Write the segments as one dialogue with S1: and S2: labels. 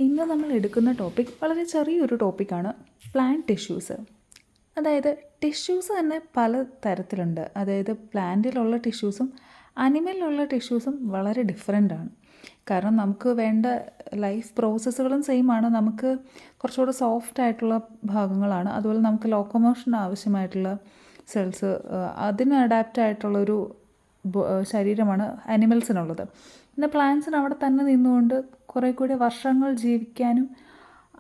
S1: ഇന്ന് നമ്മൾ എടുക്കുന്ന ടോപ്പിക് വളരെ ചെറിയൊരു ടോപ്പിക്കാണ് പ്ലാന്റ് ടിഷ്യൂസ്. അതായത് ടിഷ്യൂസ് തന്നെ പല തരത്തിലുണ്ട്. അതായത് പ്ലാന്റിലുള്ള ടിഷ്യൂസും അനിമലിലുള്ള ടിഷ്യൂസും വളരെ ഡിഫറെൻ്റ് ആണ്. കാരണം നമുക്ക് വേണ്ട ലൈഫ് പ്രോസസ്സുകളും സെയിം ആണ്. നമുക്ക് കുറച്ചുകൂടെ സോഫ്റ്റ് ആയിട്ടുള്ള ഭാഗങ്ങളാണ്. അതുപോലെ നമുക്ക് ലോക്കോമോഷൻ ആവശ്യമായിട്ടുള്ള സെൽസ്, അതിന് അഡാപ്റ്റ് ആയിട്ടുള്ളൊരു ശരീരമാണ് അനിമൽസിനുള്ളത്. പിന്നെ പ്ലാന്റ്സിന് അവിടെ തന്നെ നിന്നുകൊണ്ട് കുറേ കൂടി വർഷങ്ങൾ ജീവിക്കാനും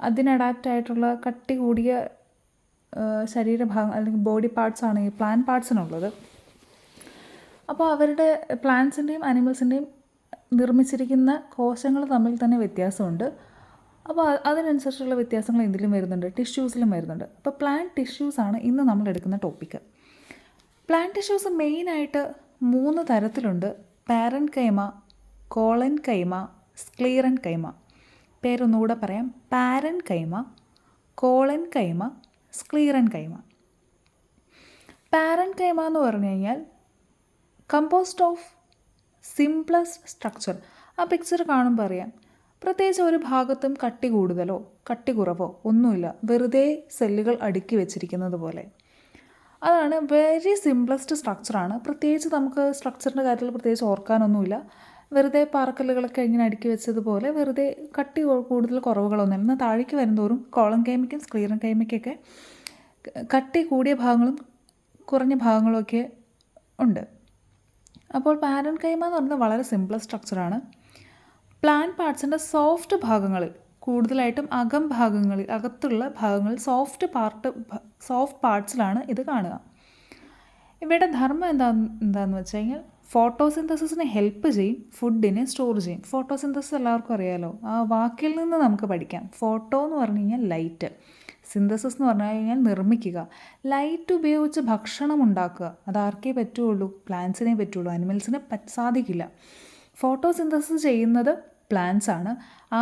S1: അതിന് അഡാപ്റ്റ് ആയിട്ടുള്ള കട്ടി കൂടിയ ശരീരഭാഗം അല്ലെങ്കിൽ ബോഡി പാർട്സാണ് ഈ പ്ലാന്റ് പാർട്സിനുള്ളത്. അപ്പോൾ അവരുടെ പ്ലാന്റ്സിൻ്റെയും അനിമൽസിൻ്റെയും നിർമ്മിച്ചിരിക്കുന്ന കോശങ്ങൾ തമ്മിൽ തന്നെ വ്യത്യാസമുണ്ട്. അപ്പോൾ അതിനനുസരിച്ചുള്ള വ്യത്യാസങ്ങൾ ഇതിലും വരുന്നുണ്ട്, ടിഷ്യൂസിലും വരുന്നുണ്ട്. അപ്പോൾ പ്ലാന്റ് ടിഷ്യൂസാണ് ഇന്ന് നമ്മൾ എടുക്കുന്ന ടോപ്പിക്ക്. പ്ലാന്റ് ടിഷ്യൂസ് മെയിനായിട്ട് 3 തരത്തിലുണ്ട്: പാരൻകൈമ, കോളൻകൈമ, സ്ക്ലീറൻകൈമ. പേരൊന്നുകൂടെ പറയാം: പാരൻകൈമ, കോളൻകൈമ, സ്ക്ലീറൻകൈമ. പാരൻകൈമ എന്ന് പറഞ്ഞു കഴിഞ്ഞാൽ കമ്പോസ്റ്റ് ഓഫ് സിംപ്ലസ്റ്റ് സ്ട്രക്ചർ. ആ പിക്ചർ കാണുമ്പോൾ അറിയാം, പ്രത്യേകിച്ച് ഒരു ഭാഗത്തും കട്ടി കൂടുതലോ കട്ടി കുറവോ ഒന്നുമില്ല, വെറുതെ സെല്ലുകൾ അടുക്കി വെച്ചിരിക്കുന്നത് പോലെ. അതാണ് വെരി സിംപ്ലസ്റ്റ് സ്ട്രക്ചറാണ്. പ്രത്യേകിച്ച് നമുക്ക് സ്ട്രക്ചറിൻ്റെ കാര്യത്തിൽ പ്രത്യേകിച്ച് ഓർക്കാനൊന്നുമില്ല. വെറുതെ പാറക്കല്ലുകളൊക്കെ ഇങ്ങനെ അടുക്കി വെച്ചതുപോലെ വെറുതെ കട്ടി കൂടുതൽ കുറവുകളൊന്നും. എന്നാൽ താഴേക്ക് വരുന്തോറും കോളൻകൈമയ്ക്കും സ്ക്ലീറൻകൈമയ്ക്കൊക്കെ കട്ടി കൂടിയ ഭാഗങ്ങളും കുറഞ്ഞ ഭാഗങ്ങളുമൊക്കെ ഉണ്ട്. അപ്പോൾ പാരൻകൈമ എന്ന് പറയുന്നത് വളരെ സിംപ്ലസ്റ്റ് സ്ട്രക്ചറാണ്. പ്ലാന്റ് പാർട്സിൻ്റെ സോഫ്റ്റ് ഭാഗങ്ങളിൽ, കൂടുതലായിട്ടും അകത്തുള്ള ഭാഗങ്ങളിൽ സോഫ്റ്റ് പാർട്സിലാണ് ഇത് കാണുക. ഇവയുടെ ധർമ്മം എന്താണെന്ന് വെച്ച് കഴിഞ്ഞാൽ ഫോട്ടോസിന്തസിസിനെ ഹെൽപ്പ് ചെയ്യും, ഫുഡിനെ സ്റ്റോർ ചെയ്യും. ഫോട്ടോസിന്തസിസ് എല്ലാവർക്കും അറിയാമല്ലോ, ആ വാക്കിൽ നിന്ന് നമുക്ക് പഠിക്കാം. ഫോട്ടോ എന്ന് പറഞ്ഞു കഴിഞ്ഞാൽ ലൈറ്റ്, സിന്തസിസ് എന്ന് പറഞ്ഞു കഴിഞ്ഞാൽ നിർമ്മിക്കുക. ലൈറ്റ് ഉപയോഗിച്ച് ഭക്ഷണം ഉണ്ടാക്കുക, അതാർക്കേ പറ്റുള്ളൂ? പ്ലാന്റ്സിനെ പറ്റുള്ളൂ, അനിമൽസിന് സാധിക്കില്ല. ഫോട്ടോസിന്തസിസ് ചെയ്യുന്നത് പ്ലാന്റ്സ് ആണ്. ആ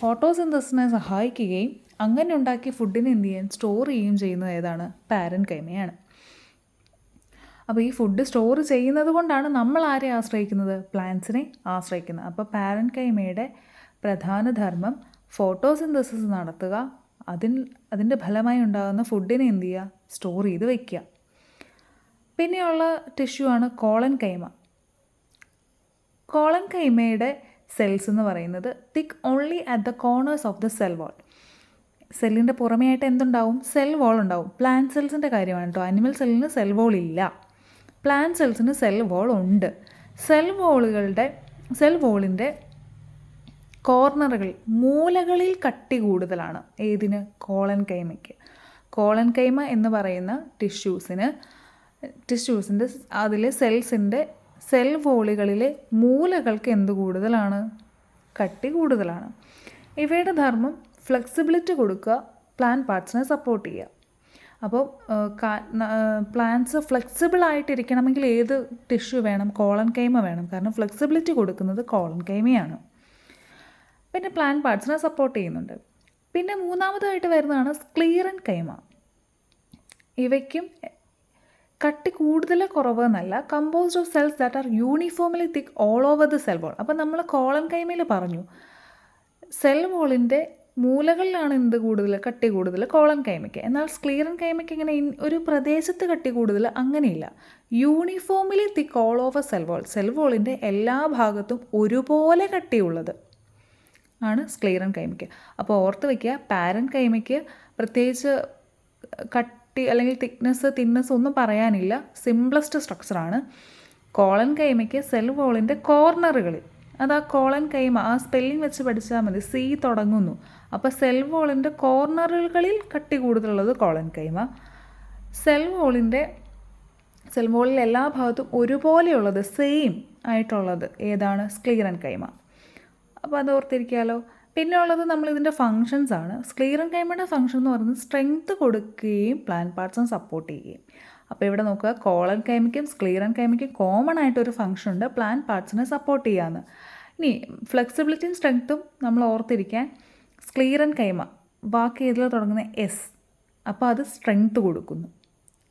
S1: ഫോട്ടോസിന്തസിനെ സഹായിക്കുകയും അങ്ങനെ ഉണ്ടാക്കിയ ഫുഡിനെ എന്ത് ചെയ്യാൻ, സ്റ്റോർ ചെയ്യുകയും ചെയ്യുന്നത് ഏതാണ്? പാരൻകൈമയാണ്. അപ്പോൾ ഈ ഫുഡ് സ്റ്റോർ ചെയ്യുന്നത് കൊണ്ടാണ് നമ്മൾ ആരെ ആശ്രയിക്കുന്നത്? പ്ലാന്റ്സിനെ ആശ്രയിക്കുന്നത്. അപ്പോൾ പാരൻകൈമയുടെ പ്രധാന ധർമ്മം ഫോട്ടോസിന്തസിസ് നടത്തുക, അതിൻ്റെ ഫലമായി ഉണ്ടാകുന്ന ഫുഡിനെ എന്ത് ചെയ്യുക, സ്റ്റോർ ചെയ്ത് വയ്ക്കുക. പിന്നെയുള്ള ടിഷ്യൂ ആണ് കോളൻകൈമ. കോളൻകൈമയുടെ സെൽസ് എന്ന് പറയുന്നത് thick only at the corners of the cell wall. സെല്ലിൻ്റെ പുറമെയായിട്ട് എന്തുണ്ടാവും? സെൽ വാൾ ഉണ്ടാവും. പ്ലാന്റ് സെൽസിൻ്റെ കാര്യമാണ് കേട്ടോ. അനിമൽ സെല്ലിന് സെൽ വാൾ ഇല്ല, പ്ലാന്റ് സെൽസിന് സെൽ വാൾ ഉണ്ട്. സെൽ വോളിൻ്റെ കോർണറുകളിൽ, മൂലകളിൽ കട്ടി കൂടുതലാണ്. ഏതിന്? കോളൻകൈമയ്ക്ക്. കോളൻകൈമ എന്ന് പറയുന്ന ടിഷ്യൂസിൻ്റെ അതിലെ സെൽസിൻ്റെ സെൽ വോളുകളിലെ മൂലകൾക്ക് എന്ത് കൂടുതലാണ്? കട്ടി കൂടുതലാണ്. ഇവയുടെ ധർമ്മം ഫ്ലെക്സിബിലിറ്റി കൊടുക്കുക, പ്ലാന്റ് പാർട്സിനെ സപ്പോർട്ട് ചെയ്യുക. അപ്പോൾ പ്ലാന്റ്സ് ഫ്ലെക്സിബിൾ ആയിട്ടിരിക്കണമെങ്കിൽ ഏത് ടിഷ്യൂ വേണം? കോളൻകൈമ വേണം. കാരണം ഫ്ലെക്സിബിലിറ്റി കൊടുക്കുന്നത് കോളൻകൈമയാണ്. പിന്നെ പ്ലാന്റ് പാർട്സിനെ സപ്പോർട്ട് ചെയ്യുന്നുണ്ട്. പിന്നെ മൂന്നാമതായിട്ട് വരുന്നതാണ് സ്ക്ലീറൻകൈമ. ഇവയ്ക്കും കട്ടി കൂടുതൽ കുറവ് എന്നല്ല, composed of cells that are uniformly thick all over the cell wall. അപ്പം നമ്മൾ കോളൻകൈമയിൽ പറഞ്ഞു സെൽ വോളിൻ്റെ മൂലകളിലാണ് എന്ത് കൂടുതൽ, കട്ടി കൂടുതൽ? കോളൻകൈമയ്ക്ക്. എന്നാൽ സ്ക്ലീറൻകൈമയ്ക്ക് ഇങ്ങനെ ഒരു പ്രദേശത്ത് കട്ടി കൂടുതൽ അങ്ങനെയില്ല. Uniformly thick all over cell വോളിൻ്റെ എല്ലാ ഭാഗത്തും ഒരുപോലെ കട്ടിയുള്ളത് ആണ് സ്ക്ലീറൻകൈമയ്ക്ക്. അപ്പോൾ ഓർത്ത് വയ്ക്കുക, പാരൻകൈമയ്ക്ക് പ്രത്യേകിച്ച് കട്ടി അല്ലെങ്കിൽ തിക്നെസ് ഒന്നും പറയാനില്ല, സിംപ്ലസ്റ്റ് സ്ട്രക്ചറാണ്. കോളൻകൈമയ്ക്ക് സെൽ വോളിൻ്റെ കോർണറുകളിൽ, അത് ആ കോളൻകൈമ ആ സ്പെല്ലിംഗ് വെച്ച് പഠിച്ചാൽ മതി, സി തുടങ്ങുന്നു. അപ്പോൾ സെൽ വോളിൻ്റെ കോർണറുകളിൽ കട്ടി കൂടുതലുള്ളത് കോളൻകൈമ. സെൽ വോളിൽ എല്ലാ ഭാഗത്തും ഒരുപോലെയുള്ളത്, സെയിം ആയിട്ടുള്ളത് ഏതാണ്? സ്ക്ലീറൻകൈമ. അപ്പോൾ അത് ഓർത്തിരിക്കാമല്ലോ. പിന്നെ ഉള്ളത് നമ്മളിതിൻ്റെ ഫങ്ഷൻസ് ആണ്. സ്ക്ലീറൻകൈമയുടെ ഫങ്ഷൻ എന്ന് പറയുന്നത് സ്ട്രെങ്ത് കൊടുക്കുകയും പ്ലാന്റ് പാർട്സിനെ സപ്പോർട്ട് ചെയ്യുകയും. അപ്പോൾ ഇവിടെ നോക്കുക, കോളൻകൈമയ്ക്കും സ്ക്ലീറൻകൈമയ്ക്കും കോമൺ ആയിട്ടൊരു ഫങ്ഷൻ ഉണ്ട്, പ്ലാന്റ് പാർട്സിനെ സപ്പോർട്ട് ചെയ്യാമെന്ന്. ഇനി ഫ്ലെക്സിബിലിറ്റിയും സ്ട്രെങ്ത്തും നമ്മൾ ഓർത്തിരിക്കാൻ, സ്ക്ലീറൻകൈമ വാക്ക് ഏതിൽ തുടങ്ങുന്ന എസ്, അപ്പോൾ അത് സ്ട്രെങ്ത് കൊടുക്കുന്നു.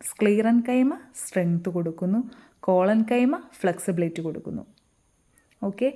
S1: സ്ക്ലീറൻകൈമ സ്ട്രെങ്ത് കൊടുക്കുന്നു, കോളൻകൈമ ഫ്ലെക്സിബിലിറ്റി കൊടുക്കുന്നു. ഓക്കെ.